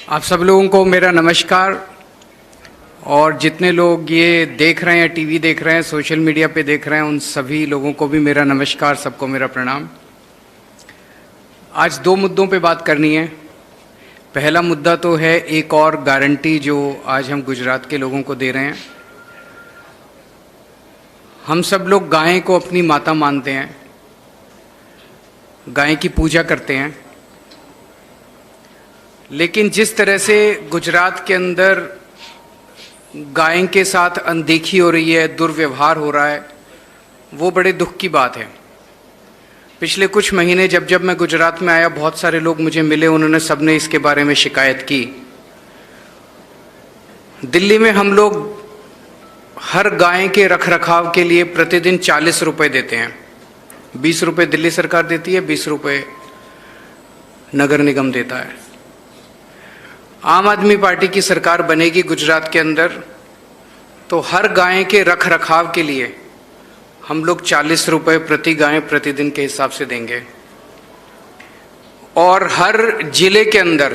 आप सब लोगों को मेरा नमस्कार। और जितने लोग ये देख रहे हैं, टीवी देख रहे हैं, सोशल मीडिया पे देख रहे हैं, उन सभी लोगों को भी मेरा नमस्कार, सबको मेरा प्रणाम। आज दो मुद्दों पे बात करनी है। पहला मुद्दा तो है एक और गारंटी जो आज हम गुजरात के लोगों को दे रहे हैं। हम सब लोग गाय को अपनी माता मानते हैं, गाय की पूजा करते हैं, लेकिन जिस तरह से गुजरात के अंदर गाय के साथ अनदेखी हो रही है, दुर्व्यवहार हो रहा है, वो बड़े दुख की बात है। पिछले कुछ महीने जब मैं गुजरात में आया, बहुत सारे लोग मुझे मिले, उन्होंने सबने इसके बारे में शिकायत की। दिल्ली में हम लोग हर गाय के रखरखाव के लिए प्रतिदिन 40 रुपए देते हैं। 20 रुपए दिल्ली सरकार देती है, 20 रुपए नगर निगम देता है। आम आदमी पार्टी की सरकार बनेगी गुजरात के अंदर, तो हर गाय के रख रखाव के लिए हम लोग 40 रुपए प्रति गाय प्रतिदिन के हिसाब से देंगे। और हर जिले के अंदर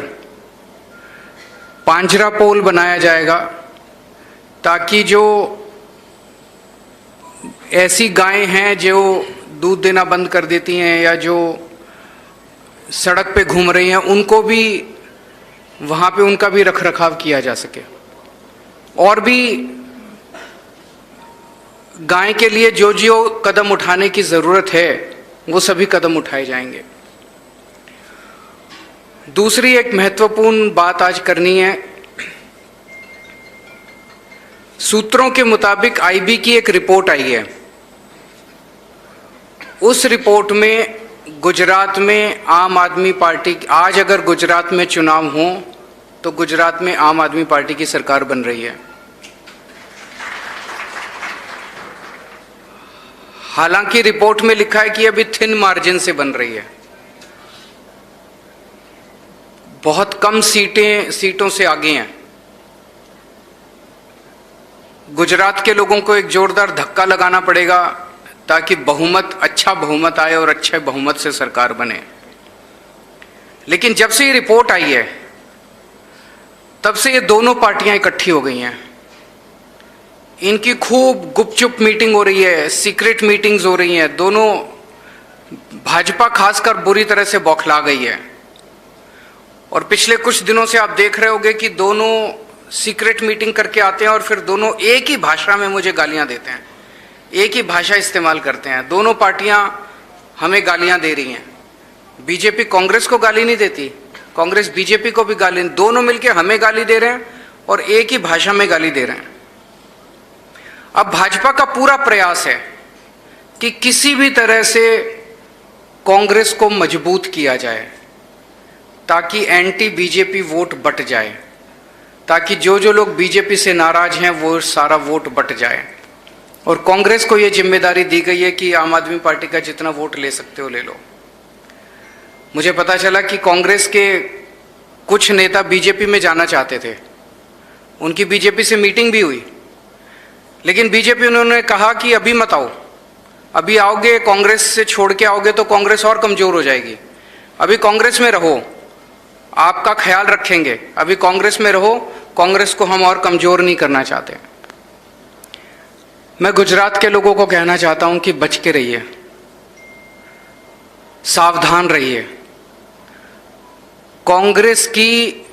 पांजरा पोल बनाया जाएगा, ताकि जो ऐसी गायें हैं जो दूध देना बंद कर देती हैं या जो सड़क पे घूम रही हैं, उनको भी वहाँ पे उनका भी रखरखाव किया जा सके। और भी गाय के लिए जो जो कदम उठाने की ज़रूरत है, वो सभी कदम उठाए जाएंगे। दूसरी एक महत्वपूर्ण बात आज करनी है। सूत्रों के मुताबिक आईबी की एक रिपोर्ट आई है। उस रिपोर्ट में गुजरात में आम आदमी पार्टी, आज अगर गुजरात में चुनाव हो तो गुजरात में आम आदमी पार्टी की सरकार बन रही है। हालांकि रिपोर्ट में लिखा है कि अभी थिन मार्जिन से बन रही है, बहुत कम सीटों से आगे हैं। गुजरात के लोगों को एक जोरदार धक्का लगाना पड़ेगा ताकि अच्छा बहुमत आए और अच्छे बहुमत से सरकार बने। लेकिन जब से ये रिपोर्ट आई है, तब से ये दोनों पार्टियां इकट्ठी हो गई हैं। इनकी खूब गुपचुप मीटिंग हो रही है, सीक्रेट मीटिंग्स हो रही हैं। दोनों, भाजपा खासकर बुरी तरह से बौखला गई है। और पिछले कुछ दिनों से आप देख रहे होंगे कि दोनों सीक्रेट मीटिंग करके आते हैं और फिर दोनों एक ही भाषा में मुझे गालियां देते हैं, एक ही भाषा इस्तेमाल करते हैं। दोनों पार्टियां हमें गालियां दे रही हैं। बीजेपी कांग्रेस को गाली नहीं देती, कांग्रेस बीजेपी को भी गाली, दोनों मिलकर हमें गाली दे रहे हैं और एक ही भाषा में गाली दे रहे हैं। अब भाजपा का पूरा प्रयास है कि किसी भी तरह से कांग्रेस को मजबूत किया जाए, ताकि एंटी बीजेपी वोट बट जाए, ताकि जो जो लोग बीजेपी से नाराज हैं वो सारा वोट बट जाए। और कांग्रेस को ये जिम्मेदारी दी गई है कि आम आदमी पार्टी का जितना वोट ले सकते हो ले लो। मुझे पता चला कि कांग्रेस के कुछ नेता बीजेपी में जाना चाहते थे, उनकी बीजेपी से मीटिंग भी हुई, लेकिन बीजेपी उन्होंने कहा कि अभी मत आओ, अभी आओगे कांग्रेस से छोड़ के आओगे तो कांग्रेस और कमजोर हो जाएगी। अभी कांग्रेस में रहो, आपका ख्याल रखेंगे, अभी कांग्रेस में रहो, कांग्रेस को हम और कमजोर नहीं करना चाहते। मैं गुजरात के लोगों को कहना चाहता हूं कि बच के रहिए, सावधान रहिए। कांग्रेस की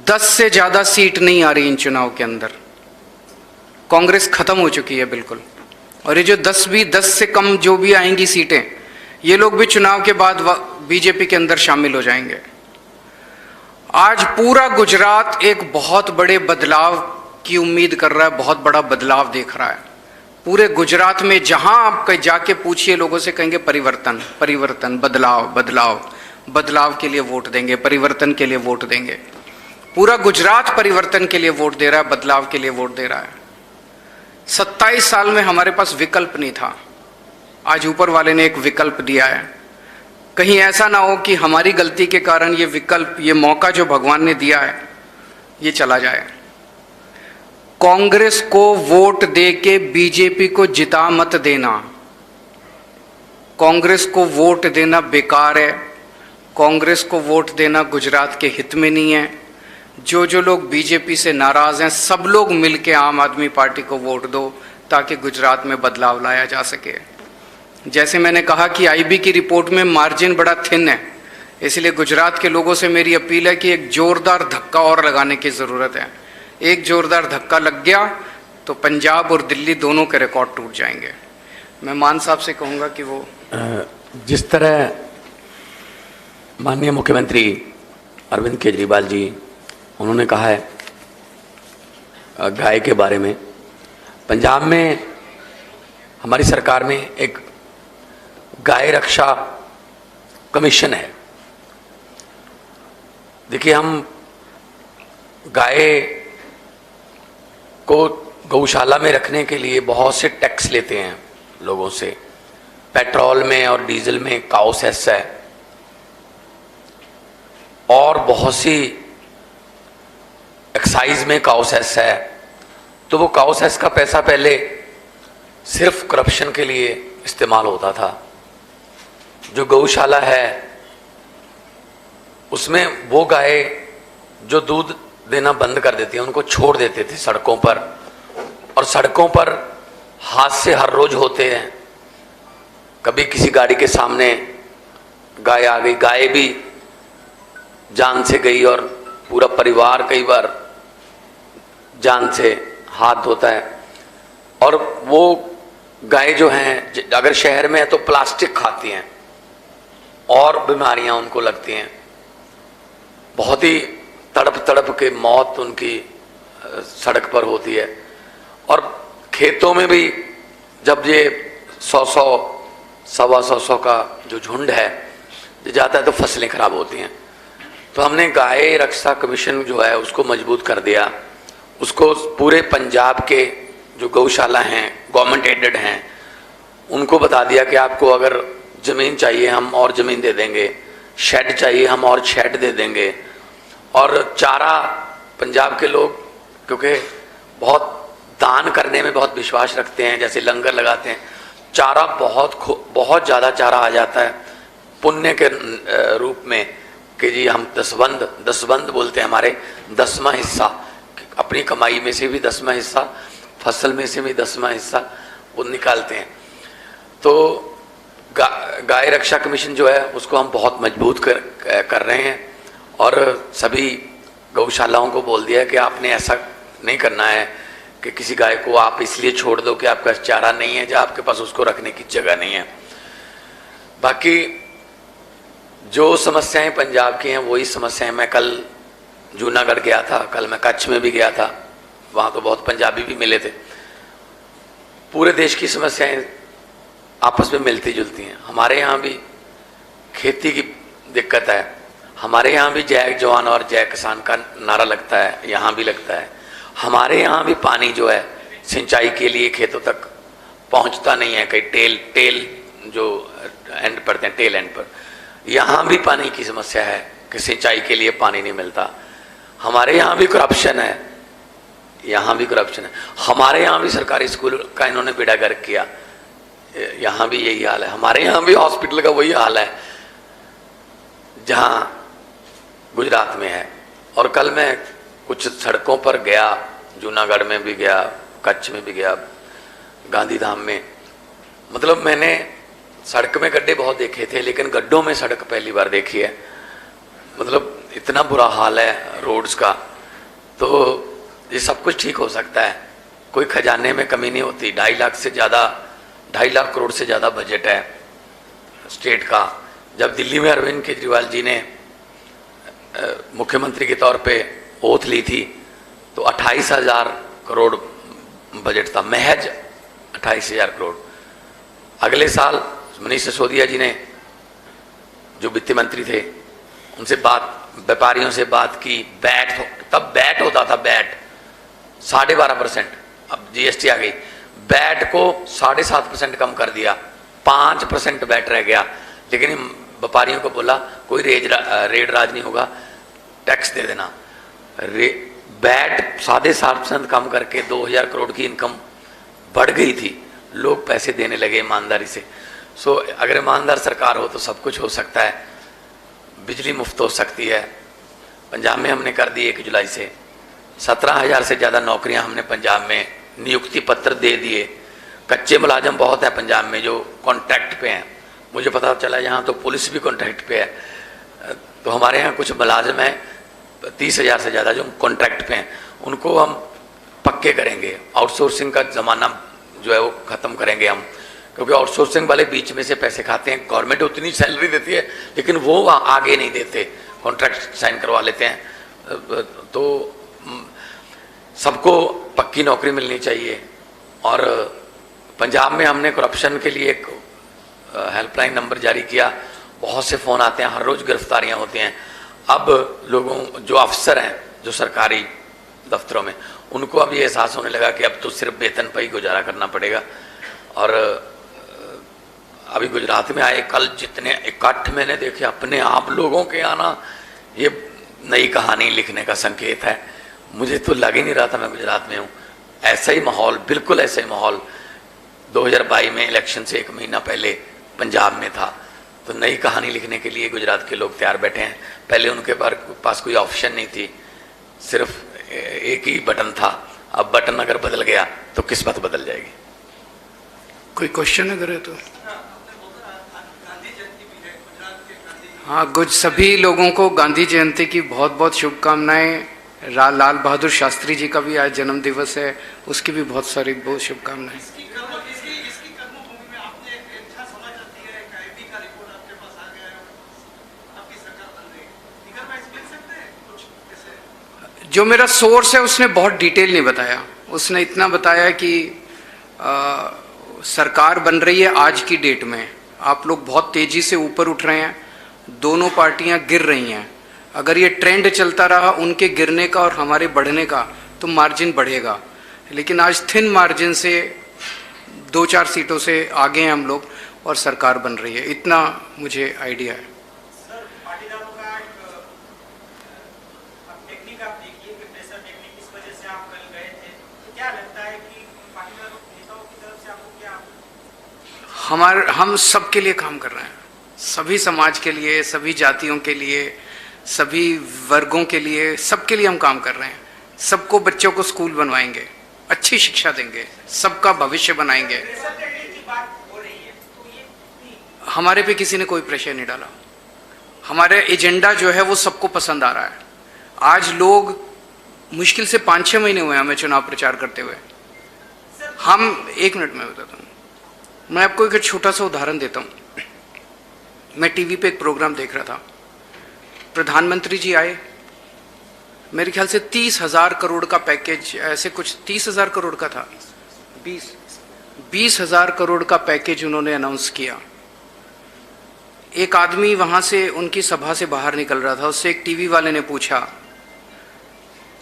10 से ज्यादा सीट नहीं आ रही इन चुनाव के अंदर। कांग्रेस खत्म हो चुकी है बिल्कुल। और ये जो 10 से कम जो भी आएंगी सीटें, ये लोग भी चुनाव के बाद बीजेपी के अंदर शामिल हो जाएंगे। आज पूरा गुजरात एक बहुत बड़े बदलाव की उम्मीद कर रहा है, बहुत बड़ा बदलाव देख रहा है। पूरे गुजरात में जहां आप जाके पूछिए लोगों से, कहेंगे परिवर्तन परिवर्तन, बदलाव बदलाव, बदलाव के लिए वोट देंगे, परिवर्तन के लिए वोट देंगे। पूरा गुजरात परिवर्तन के लिए वोट दे रहा है, बदलाव के लिए वोट दे रहा है। 27 साल में हमारे पास विकल्प नहीं था, आज ऊपर वाले ने एक विकल्प दिया है। कहीं ऐसा ना हो कि हमारी गलती के कारण ये विकल्प, ये मौका जो भगवान ने दिया है, ये चला जाए। कांग्रेस को वोट दे के बीजेपी को जिता मत देना। कांग्रेस को वोट देना बेकार है, कांग्रेस को वोट देना गुजरात के हित में नहीं है। जो जो लोग बीजेपी से नाराज हैं सब लोग मिलके आम आदमी पार्टी को वोट दो ताकि गुजरात में बदलाव लाया जा सके। जैसे मैंने कहा कि आईबी की रिपोर्ट में मार्जिन बड़ा थिन है, इसलिए गुजरात के लोगों से मेरी अपील है कि एक जोरदार धक्का और लगाने की ज़रूरत है। एक जोरदार धक्का लग गया तो पंजाब और दिल्ली दोनों के रिकॉर्ड टूट जाएंगे। मैं मान साहब से कहूँगा कि वो जिस तरह माननीय मुख्यमंत्री अरविंद केजरीवाल जी उन्होंने कहा है गाय के बारे में, पंजाब में हमारी सरकार में एक गाय रक्षा कमीशन है। देखिए, हम गाय को गौशाला में रखने के लिए बहुत से टैक्स लेते हैं लोगों से। पेट्रोल में और डीजल में काउ सेस है और बहुत सी एक्साइज में काउ सेस है। तो वो काउ सेस का पैसा पहले सिर्फ करप्शन के लिए इस्तेमाल होता था। जो गौशाला है उसमें वो गाय जो दूध देना बंद कर देती है उनको छोड़ देते थे सड़कों पर, और सड़कों पर हादसे हर रोज होते हैं। कभी किसी गाड़ी के सामने गाय आ गई, गाय भी जान से गई और पूरा परिवार कई बार जान से हाथ धोता है। और वो गाय जो हैं अगर शहर में है तो प्लास्टिक खाती हैं और बीमारियां उनको लगती हैं। बहुत ही तड़प तड़प के मौत उनकी सड़क पर होती है। और खेतों में भी जब ये 100-100 100-125 का जो झुंड है जाता है तो फसलें खराब होती हैं। तो हमने गाय रक्षा कमीशन जो है उसको मजबूत कर दिया। उसको पूरे पंजाब के जो गौशाला हैं गवर्नमेंट एडेड हैं उनको बता दिया कि आपको अगर ज़मीन चाहिए हम और ज़मीन दे देंगे, शेड चाहिए हम और शेड दे देंगे। और चारा, पंजाब के लोग क्योंकि बहुत दान करने में बहुत विश्वास रखते हैं, जैसे लंगर लगाते हैं, चारा बहुत ज़्यादा चारा आ जाता है पुण्य के रूप में कि जी हम दसबंद बोलते हैं, हमारे 10वां हिस्सा अपनी कमाई में से भी 10वां हिस्सा, फसल में से भी 10वां हिस्सा वो निकालते हैं। तो गाय रक्षा कमीशन जो है उसको हम बहुत मजबूत कर रहे हैं और सभी गौशालाओं को बोल दिया है कि आपने ऐसा नहीं करना है कि किसी गाय को आप इसलिए छोड़ दो कि आपका चारा नहीं है या आपके पास उसको रखने की जगह नहीं है। बाकी जो समस्याएं पंजाब की हैं वही समस्याएं, मैं कल जूनागढ़ गया था, कल मैं कच्छ में भी गया था, वहाँ तो बहुत पंजाबी भी मिले थे। पूरे देश की समस्याएं आपस में मिलती जुलती हैं। हमारे यहाँ भी खेती की दिक्कत है, हमारे यहाँ भी जय जवान और जय किसान का नारा लगता है, यहाँ भी लगता है। हमारे यहाँ भी पानी जो है सिंचाई के लिए खेतों तक पहुँचता नहीं है, कहीं टेल जो एंड पड़ते हैं टेल एंड पर, यहाँ भी पानी की समस्या है कि सिंचाई के लिए पानी नहीं मिलता। हमारे यहाँ भी करप्शन है, यहाँ भी करप्शन है। हमारे यहाँ भी सरकारी स्कूल का इन्होंने बेड़ा गर्क किया, यहाँ भी यही हाल है। हमारे यहाँ भी हॉस्पिटल का वही हाल है जहाँ गुजरात में है। और कल मैं कुछ सड़कों पर गया, जूनागढ़ में भी गया, कच्छ में भी गया, गांधीधाम में, मतलब मैंने सड़क में गड्ढे बहुत देखे थे लेकिन गड्ढों में सड़क पहली बार देखी है। मतलब इतना बुरा हाल है रोड्स का। तो ये सब कुछ ठीक हो सकता है, कोई खजाने में कमी नहीं होती। 2.5 लाख करोड़ से ज़्यादा बजट है स्टेट का। जब दिल्ली में अरविंद केजरीवाल जी ने मुख्यमंत्री के तौर पे ओथ ली थी तो 28,000 करोड़ बजट था, महज 28,000 करोड़। अगले साल मनीष सिसोदिया जी ने जो वित्त मंत्री थे उनसे व्यापारियों से बात की, तब बैट होता था, बैट 12.5%, अब जीएसटी आ गई, बैट को 7.5% कम कर दिया, 5% बैट रह गया। लेकिन व्यापारियों को बोला कोई रेड राज नहीं होगा, टैक्स दे देना। बैट 7.5% कम करके 2,000 करोड़ की इनकम बढ़ गई थी, लोग पैसे देने लगे ईमानदारी से। सो अगर ईमानदार सरकार हो तो सब कुछ हो सकता है, बिजली मुफ्त हो सकती है, पंजाब में हमने कर दी 1 जुलाई से। 17,000 से ज़्यादा नौकरियां हमने पंजाब में नियुक्ति पत्र दे दिए। कच्चे मुलाजम बहुत है पंजाब में जो कॉन्ट्रैक्ट पे हैं। मुझे पता चला यहाँ तो पुलिस भी कॉन्ट्रैक्ट पे है। तो हमारे यहाँ कुछ मुलाजिम हैं 30,000 से ज़्यादा जो कॉन्ट्रैक्ट पे हैं, उनको हम पक्के करेंगे। आउटसोर्सिंग का ज़माना जो है वो ख़त्म करेंगे हम, क्योंकि आउटसोर्सिंग वाले बीच में से पैसे खाते हैं। गवर्नमेंट उतनी सैलरी देती है लेकिन वो आगे नहीं देते, कॉन्ट्रैक्ट साइन करवा लेते हैं। तो सबको पक्की नौकरी मिलनी चाहिए। और पंजाब में हमने करप्शन के लिए एक हेल्पलाइन नंबर जारी किया। बहुत से फ़ोन आते हैं, हर रोज़ गिरफ्तारियां होती हैं। अब लोगों जो अफसर हैं जो सरकारी दफ्तरों में, उनको अब ये एहसास होने लगा कि अब तो सिर्फ वेतन पर ही गुजारा करना पड़ेगा। और अभी गुजरात में आए कल जितने इकट्ठ मैंने देखे अपने आप लोगों के आना, ये नई कहानी लिखने का संकेत है। मुझे तो लग ही नहीं रहा था मैं गुजरात में हूँ। ऐसा ही माहौल, बिल्कुल ऐसा ही माहौल 2022 में इलेक्शन से 1 महीना पहले पंजाब में था। तो नई कहानी लिखने के लिए गुजरात के लोग तैयार बैठे हैं। पहले उनके पास कोई ऑप्शन नहीं थी, सिर्फ एक ही बटन था। अब बटन अगर बदल गया तो किस्मत बदल जाएगी। कोई क्वेश्चन अगर है तो? हाँ, कुछ सभी लोगों को गांधी जयंती की बहुत बहुत शुभकामनाएं। लाल बहादुर शास्त्री जी का भी आज जन्म दिवस है, उसकी भी बहुत सारी बहुत शुभकामनाएं। जो मेरा सोर्स है उसने बहुत डिटेल नहीं बताया। उसने इतना बताया कि सरकार बन रही है आज की डेट में, आप लोग बहुत तेजी से ऊपर उठ रहे हैं, दोनों पार्टियां गिर रही हैं। अगर ये ट्रेंड चलता रहा उनके गिरने का और हमारे बढ़ने का तो मार्जिन बढ़ेगा। लेकिन आज थिन मार्जिन से 2-4 सीटों से आगे हैं हम लोग और सरकार बन रही है, इतना मुझे आइडिया है। हम सबके लिए काम कर रहे हैं, सभी समाज के लिए, सभी जातियों के लिए, सभी वर्गों के लिए, सबके लिए हम काम कर रहे हैं। सबको बच्चों को स्कूल बनवाएंगे, अच्छी शिक्षा देंगे, सबका भविष्य बनाएंगे। हमारे पे किसी ने कोई प्रेशर नहीं डाला। हमारा एजेंडा जो है वो सबको पसंद आ रहा है। आज लोग, मुश्किल से 5-6 महीने हुए हमें चुनाव प्रचार करते हुए। हम 1 मिनट में बताता हूँ, मैं आपको एक छोटा सा उदाहरण देता हूँ। मैं टीवी पे एक प्रोग्राम देख रहा था, प्रधानमंत्री जी आए, मेरे ख्याल से 30,000 करोड़ का पैकेज, ऐसे कुछ 30,000 करोड़ का था, 20,000 करोड़ का पैकेज उन्होंने अनाउंस किया। एक आदमी वहां से उनकी सभा से बाहर निकल रहा था, उससे एक टीवी वाले ने पूछा,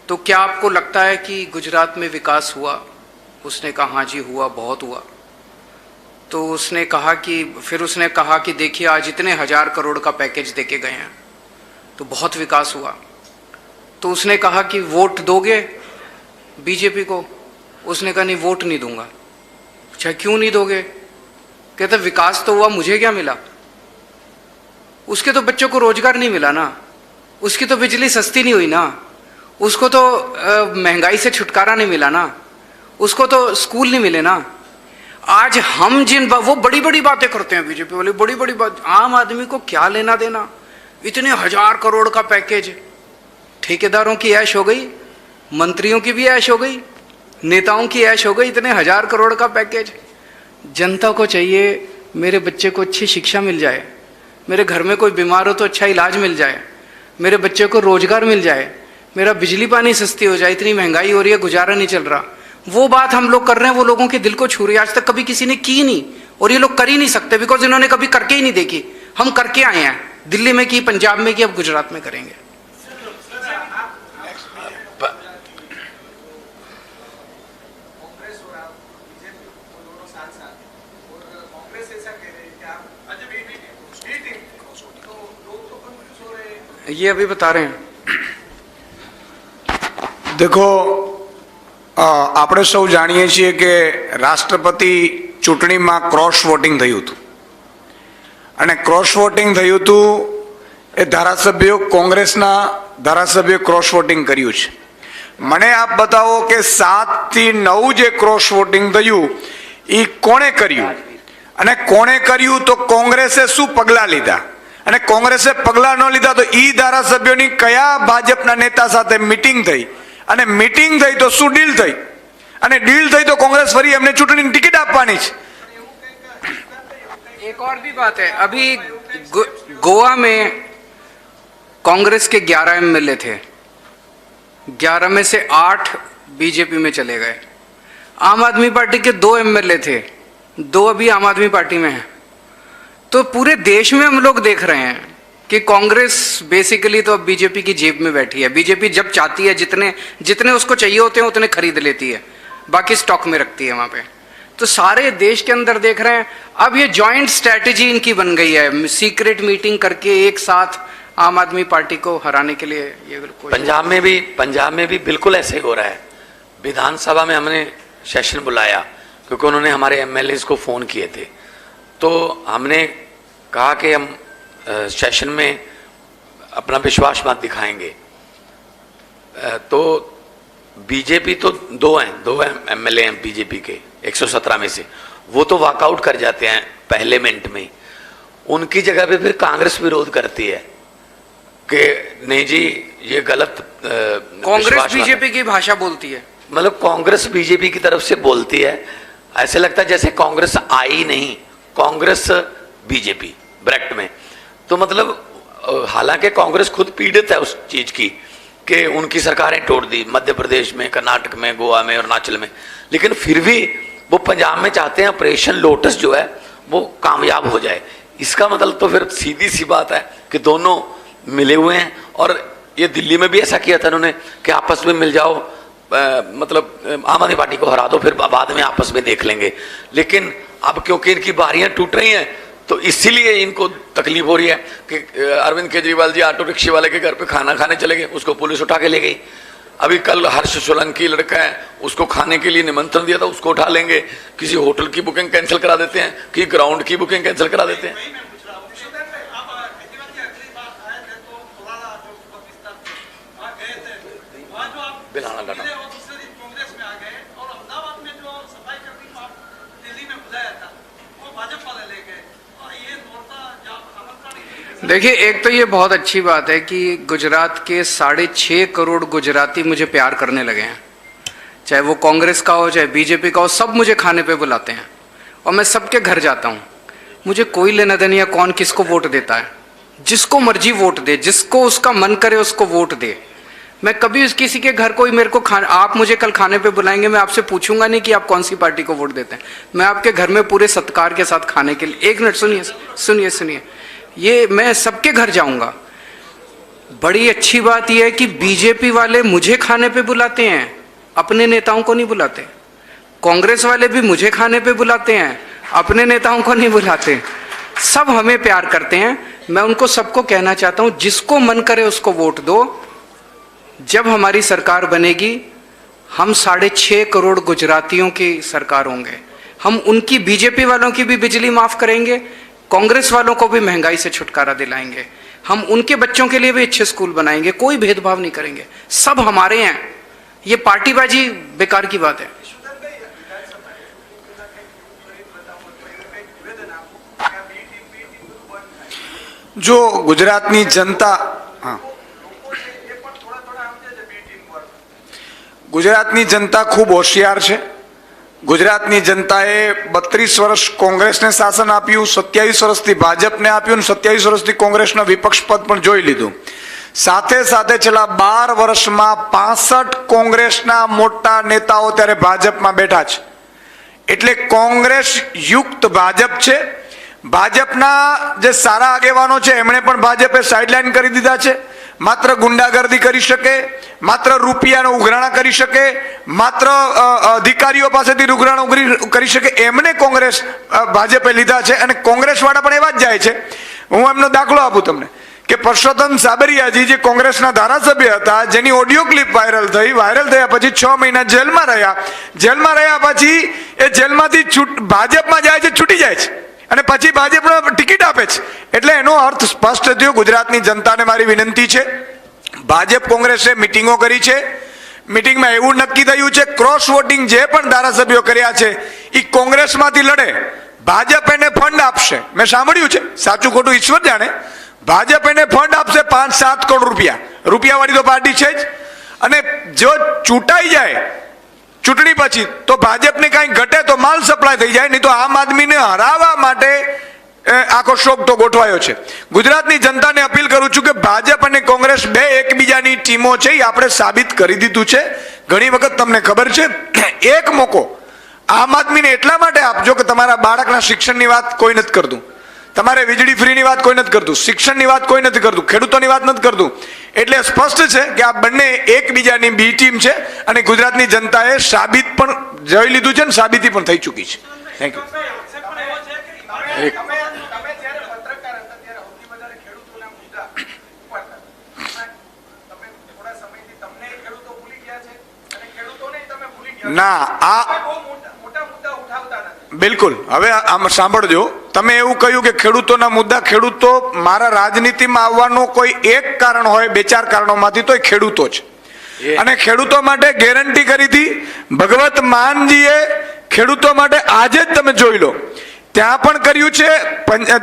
तो क्या आपको लगता है कि गुजरात में विकास हुआ? उसने कहा हाँ जी हुआ, बहुत हुआ। तो उसने कहा कि देखिए आज इतने 1,000 करोड़ का पैकेज देके गए हैं, तो बहुत विकास हुआ। तो उसने कहा कि वोट दोगे बीजेपी को? उसने कहा नहीं, वोट नहीं दूंगा। अच्छा, क्यों नहीं दोगे? कहते विकास तो हुआ, मुझे क्या मिला? उसके तो बच्चों को रोजगार नहीं मिला ना, उसकी तो बिजली सस्ती नहीं हुई ना, उसको तो महंगाई से छुटकारा नहीं मिला ना, उसको तो स्कूल नहीं मिले ना। आज हम वो बड़ी बड़ी बातें करते हैं बीजेपी वाले, बड़ी बड़ी बात, आम आदमी को क्या लेना देना? इतने 1,000 करोड़ का पैकेज, ठेकेदारों की ऐश हो गई, मंत्रियों की भी ऐश हो गई, नेताओं की ऐश हो गई, इतने 1,000 करोड़ का पैकेज। जनता को चाहिए मेरे बच्चे को अच्छी शिक्षा मिल जाए, मेरे घर में कोई बीमार हो तो अच्छा इलाज मिल जाए, मेरे बच्चे को रोजगार मिल जाए, मेरा बिजली पानी सस्ती हो जाए। इतनी महंगाई हो रही है, गुजारा नहीं चल रहा। वो बात हम लोग कर रहे हैं, वो लोगों के दिल को छू रही है। आज तक कभी किसी ने की नहीं, और ये लोग कर ही नहीं सकते, बिकॉज इन्होंने कभी करके ही नहीं देखी। हम करके आए हैं, दिल्ली में की, पंजाब में की, अब गुजरात में करेंगे। ये अभी बता रहे हैं। देखो, આપણે સૌ જાણીએ છીએ કે રાષ્ટ્રપતિ ચૂંટણીમાં ક્રોસ વોટિંગ થયું હતું, અને ક્રોસ વોટિંગ થયું હતું એ ધારાસભ્યો કોંગ્રેસના ધારાસભ્ય ક્રોસ વોટિંગ કર્યું છે. મને આપ બતાવો કે 7 થી 9 જે ક્રોસ વોટિંગ થયું એ કોણે કર્યું અને કોણે કર્યું તો કોંગ્રેસે શું પગલાં લીધા અને કોંગ્રેસે પગલાં ન લીધા તો ઈ ધારાસભ્યોની કયા ભાજપના નેતા સાથે મીટિંગ થઈ અને મીટિંગ થઈ તો શું ડીલ થઈ અને ડીલ થઈ તો કોંગ્રેસ ફરી એમને ચૂંટણીની ટિકિટ આપવાની છે. एक और भी बात है, अभी गोवा में कांग्रेस के 11 एमएलए थे, 11 में से 8 बीजेपी में चले गए. आम आदमी पार्टी के 2 एमएलए थे, 2 अभी आम आदमी पार्टी में हैं. तो पूरे देश में हम लोग देख रहे हैं कि कांग्रेस बेसिकली तो अब बीजेपी की जेब में बैठी है. बीजेपी जब चाहती है जितने जितने उसको चाहिए होते हैं उतने खरीद लेती है, बाकी स्टॉक में रखती है वहां पे. तो सारे देश के अंदर देख रहे हैं. अब ये जॉइंट स्ट्रैटेजी इनकी बन गई है, सीक्रेट मीटिंग करके एक साथ आम आदमी पार्टी को हराने के लिए. ये पंजाब में भी बिल्कुल ऐसे ही हो रहा है. विधानसभा में हमने सेशन बुलाया क्योंकि उन्होंने हमारे एमएलए को फोन किए थे. तो हमने कहा कि हम सेशन में अपना विश्वास मत दिखाएंगे. तो बीजेपी तो 2 एमएलए हैं बीजेपी के 117 में से, वो तो वॉकआउट कर जाते हैं पहले मिनट में. उनकी जगह पे फिर कांग्रेस विरोध करती है कि नहीं जी ये गलत. कांग्रेस बीजेपी की भाषा बोलती है, मतलब कांग्रेस बीजेपी की तरफ से बोलती है. ऐसे लगता है जैसे कांग्रेस आई नहीं, कांग्रेस बीजेपी ब्रैकेट में. तो मतलब हालांकि कांग्रेस खुद पीड़ित है उस चीज की कि उनकी सरकारें तोड़ दी मध्य प्रदेश में, कर्नाटक में, गोवा में और अरुणाचल में, लेकिन फिर भी वो पंजाब में चाहते हैं ऑपरेशन लोटस जो है वो कामयाब हो जाए. इसका मतलब तो फिर सीधी सी बात है कि दोनों मिले हुए हैं. और ये दिल्ली में भी ऐसा किया था उन्होंने कि आपस में मिल जाओ, मतलब आम आदमी पार्टी को हरा दो, फिर बाद में आपस में देख लेंगे. लेकिन अब क्योंकि इनकी बारियां टूट रही हैं तो इसीलिए इनको तकलीफ हो रही है कि अरविंद केजरीवाल जी ऑटो रिक्शे वाले के घर पे खाना खाने चले गए, उसको पुलिस उठा के ले गई. अभी कल हर्ष सोलंकी लड़का है, उसको खाने के लिए निमंत्रण दिया था, उसको उठा लेंगे. किसी होटल की बुकिंग कैंसिल करा देते हैं, कि ग्राउंड की बुकिंग कैंसिल करा देते हैं. बिलाना डाटा देखिए, एक तो ये बहुत अच्छी बात है कि गुजरात के 6.5 करोड़ गुजराती मुझे प्यार करने लगे हैं. चाहे वो कांग्रेस का हो चाहे बीजेपी का हो, सब मुझे खाने पे बुलाते हैं और मैं सबके घर जाता हूँ. मुझे कोई लेना देना या कौन किसको वोट देता है, जिसको मर्जी वोट दे, जिसको उसका मन करे उसको वोट दे. मैं कभी किसी के घर कोई मेरे को आप मुझे कल खाने पे बुलाएंगे, मैं आपसे पूछूंगा नहीं कि आप कौन सी पार्टी को वोट देते हैं. मैं आपके घर में पूरे सत्कार के साथ खाने के लिए. 1 मिनट सुनिए, ये मैं सबके घर जाऊंगा. बड़ी अच्छी बात यह है कि बीजेपी वाले मुझे खाने पे बुलाते हैं, अपने नेताओं को नहीं बुलाते. कांग्रेस वाले भी मुझे खाने पे बुलाते हैं, अपने नेताओं को नहीं बुलाते. सब हमें प्यार करते हैं. मैं उनको सबको कहना चाहता हूं, जिसको मन करे उसको वोट दो. जब हमारी सरकार बनेगी, हम 6.5 करोड़ गुजरातियों की सरकार होंगे. हम उनकी बीजेपी वालों की भी बिजली माफ करेंगे, कांग्रेस वालों को भी महंगाई से छुटकारा दिलाएंगे. हम उनके बच्चों के लिए भी अच्छे स्कूल बनाएंगे, कोई भेदभाव नहीं करेंगे. सब हमारे हैं. ये पार्टीबाजी बेकार की बात है. जो गुजरातनी जनता गुजरातनी जनता खूब होशियार है. गुजरातनी जनताए 32 वर्ष कांग्रेसने शासन आप्યું, 27 વર્ષથી ભાજપને આપ્યું, 27 વર્ષથી કોંગ્રેસના વિપક્ષ પદ પણ જોઈ લીધું. સાથે સાથે છેલ્લા 12 વર્ષમાં 65 કોંગ્રેસના મોટા નેતાઓ ત્યારે ભાજપમાં બેઠા છે. એટલે કોંગ્રેસ યુક્ત ભાજપ છે. ભાજપના જે સારા આગેવાનો છે એમણે પણ ભાજપે સાઇડલાઇન કરી દીધા છે. માત્ર ગુંડાગર્દી કરી શકે, માત્ર રૂપિયાનો ઉઘરાણા કરી શકે, માત્ર અધિકારીઓ પાસેથી ઉઘરાણો કરી શકે, એમને કોંગ્રેસ ભાજપે લીધા છે. અને કોંગ્રેસવાળા પણ એવા જ જાય છે. હું એમનો દાખલો આપું તમને કે પરસોત્તમ સાબરિયાજી જે કોંગ્રેસના ધારાસભ્ય હતા, જેની ઓડિયો ક્લિપ વાયરલ થયા પછી 6 મહિના જેલમાં રહ્યા પછી એ જેલમાંથી ભાજપમાં જાય છે, છૂટી જાય છે અને પછી ભાજપને ટિકિટ આપે છે. એટલે એનો અર્થ સ્પષ્ટ થયો. ગુજરાતની જનતાને મારી વિનંતી છે, ભાજપ કોંગ્રેસે મિટિંગો કરી છે. મિટિંગમાં એવું નક્કી થયું છે ક્રોસ વોટિંગ જે પણ ધારાસભ્યો કર્યા છે એ કોંગ્રેસમાંથી લડે, ભાજપ એને ફંડ આપશે. મેં સાંભળ્યું છે, સાચું ખોટું ઈશ્વર જાણે. ભાજપ એને ફંડ આપશે 5-7 કરોડ રૂપિયા. રૂપિયાવાળી તો પાર્ટી છે જ. અને જો ચૂંટાઈ જાય ચૂંટણી પછી તો ભાજપને કાંઈ ઘટે તો માલ સપ્લાય થઈ જાય, નહીં તો આમ આદમીને હરાવવા માટે આખો શોખ તો ગોઠવાયો છે. ગુજરાતની જનતાને અપીલ કરું છું કે ભાજપ અને કોંગ્રેસ બે એકબીજાની ટીમો છે, એ આપણે સાબિત કરી દીધું છે. ઘણી વખત તમને ખબર છે, એક મોકો આમ આદમીને એટલા માટે આપજો કે તમારા બાળકના શિક્ષણની વાત કોઈ નથી કરતું, તમારે વીજળી ફ્રીની વાત કોઈ નથી કરતું, શિક્ષણની વાત કોઈ નથી કરતું, ખેડૂતોની વાત નથી કરતું. એટલે સ્પષ્ટ છે કે આ બંને એકબીજાની બી ટીમ છે અને ગુજરાતની જનતાએ સાબિત પણ જોઈ લીધું છે અને સાબિતી પણ થઈ ચૂકી છે. Thank you. ના, આ બિલકુલ. હવે આમ સાંભળજો, તમે એવું કહ્યું કે ખેડૂતોના મુદ્દા, ખેડૂતો મારા રાજનીતિમાં આવવાનું કોઈ એક કારણ હોય, 2-4 કારણોમાંથી તો એ ખેડૂતો છે. અને ખેડૂતો માટે ગેરંટી કરી હતી ભગવત માનજીએ. ખેડૂતો માટે આજે જ તમે જોઈ લો, ત્યાં પણ કર્યું છે,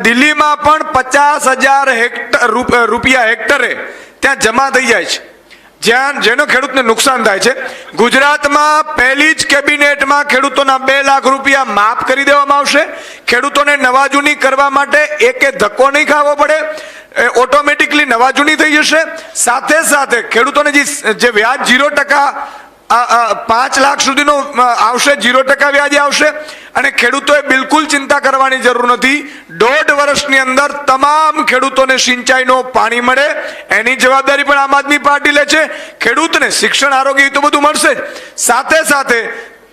દિલ્હીમાં પણ 50,000 રૂપિયા હેક્ટરે ત્યાં જમા થઈ જાય છે, જ્યાં જેનો ખેડૂતને નુકસાન થાય છે. ગુજરાતમાં પહેલી જ કેબિનેટમાં ખેડૂતોના 2 લાખ રૂપિયા માફ કરી દેવામાં આવશે. ખેડૂતોને નવાજૂની કરવા માટે એકે ધક્કો નહીં ખાવો પડે, ઓટોમેટિકલી નવાજૂની થઈ જશે. સાથે સાથે ખેડૂતોને જે વ્યાજ 0% 5 લાખ સુધીનો આવશે, 0% વ્યાજે આવશે. અને ખેડૂતોએ બિલકુલ ચિંતા કરવાની જરૂર નથી. 1.5 વર્ષની અંદર તમામ ખેડૂતોને સિંચાઈનો પાણી મળે, એની જવાબદારી પણ આમ આદમી પાર્ટી લે છે. ખેડૂતને શિક્ષણ, આરોગ્ય એ તો બધું મળશે જ. સાથે સાથે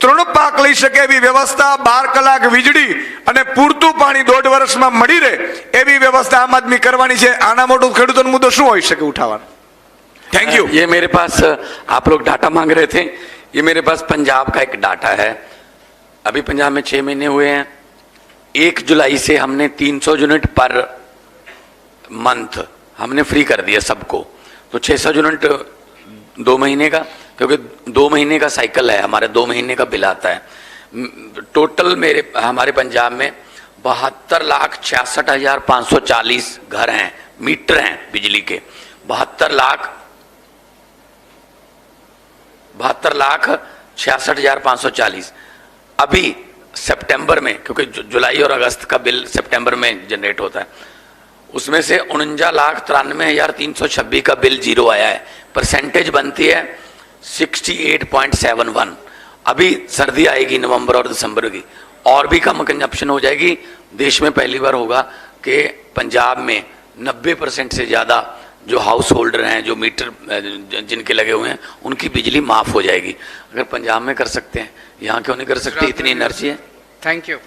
3 પાક લઈ શકે એવી વ્યવસ્થા, 12 કલાક વીજળી અને પૂરતું પાણી 1.5 વર્ષમાં મળી રહે એવી વ્યવસ્થા આમ આદમી કરવાની છે. આના મોટો ખેડૂતોનો મુદ્દો શું હોઈ શકે ઉઠાવવાનો? Thank you. ये मेरे पास, आप लोग डाटा मांग रहे थे, ये मेरे पास पंजाब का एक डाटा है. अभी पंजाब में 6 महीने हुए हैं. 1 जुलाई से हमने 300 यूनिट पर मंथ हमने फ्री कर दिया सबको. तो 600 यूनिट 2 महीने का, क्योंकि 2 महीने का साइकिल है, हमारे 2 महीने का बिल आता है. टोटल हमारे पंजाब में 72,66,540 घर हैं, मीटर हैं बिजली के. 72,66,540. अभी सितंबर में, क्योंकि जुलाई और अगस्त का बिल सितंबर में जनरेट होता है, उसमें से 49,93,326 का बिल 0 आया है. परसेंटेज बनती है 68.71. अभी सर्दी आएगी नवंबर और दिसंबर की, और भी कम कंजप्शन हो जाएगी. देश में पहली बार होगा कि पंजाब में 90% से ज़्यादा जो हाउस होल्डर हैं, जो मीटर जिनके लगे हुए हैं, उनकी बिजली माफ हो जाएगी. अगर पंजाब में कर सकते हैं, यहाँ क्यों नहीं कर सकते? इतनी एनर्जी है. Thank you.